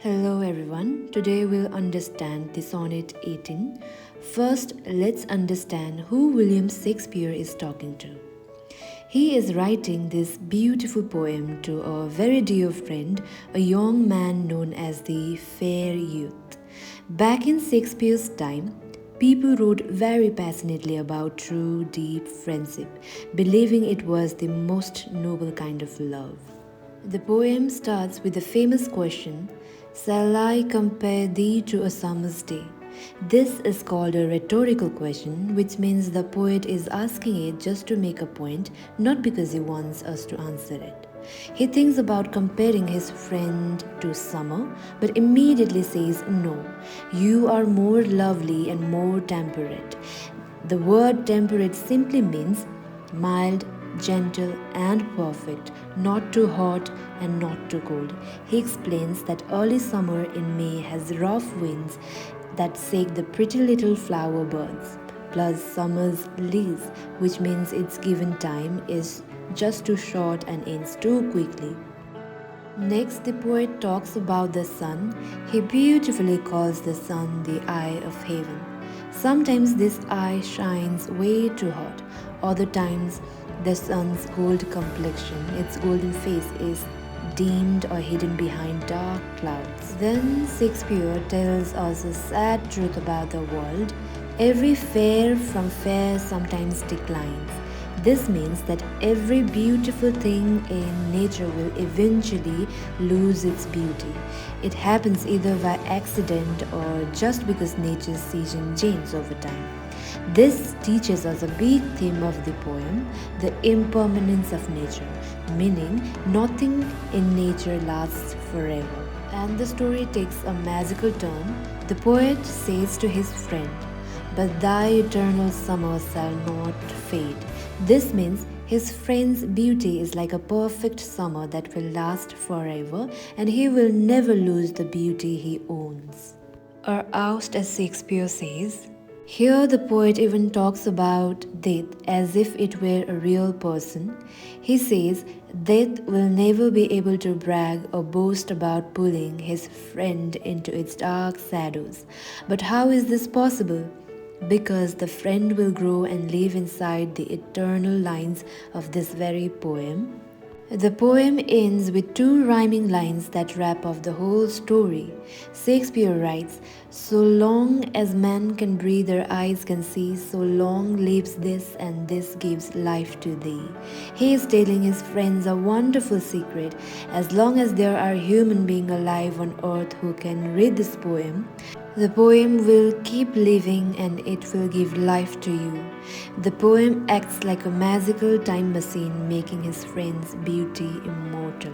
Hello everyone. Today we'll understand the Sonnet 18. First, let's understand who William Shakespeare is talking to. He is writing this beautiful poem to a very dear friend, a young man known as the Fair Youth. Back in Shakespeare's time, people wrote very passionately about true, deep friendship, believing it was the most noble kind of love. The poem starts with the famous question, "Shall I compare thee to a summer's day?" This is called a rhetorical question, which means the poet is asking it just to make a point, not because he wants us to answer it. He thinks about comparing his friend to summer, but immediately says, "No, you are more lovely and more temperate." The word temperate simply means mild, gentle, and perfect, not too hot and not too cold. He explains that early summer in May has rough winds that shake the pretty little flower birds, plus summer's lease, which means its given time is just too short and ends too quickly. Next, the poet talks about the sun. He beautifully calls the sun the eye of heaven. Sometimes this eye shines way too hot, other times the sun's gold complexion, its golden face, is dimmed or hidden behind dark clouds. Then Shakespeare tells us a sad truth about the world. Every fair from fair sometimes declines. This means that every beautiful thing in nature will eventually lose its beauty. It happens either by accident or just because nature's season changes over time. This teaches us a big theme of the poem, the impermanence of nature, meaning nothing in nature lasts forever. And the story takes a magical turn. The poet says to his friend, "But thy eternal summer shall not fade." This means his friend's beauty is like a perfect summer that will last forever, and he will never lose the beauty he owns. Or oust, as Shakespeare says. Here, the poet even talks about death as if it were a real person. He says, "Death will never be able to brag or boast about pulling his friend into its dark shadows." But how is this possible? Because the friend will grow and live inside the eternal lines of this very poem. The poem ends with two rhyming lines that wrap up the whole story. Shakespeare writes, "So long as man can breathe, their eyes can see, so long lives this, and this gives life to thee." He is telling his friends a wonderful secret. As long as there are human beings alive on earth who can read this poem, the poem will keep living and it will give life to you. The poem acts like a magical time machine, making his friend's beauty immortal.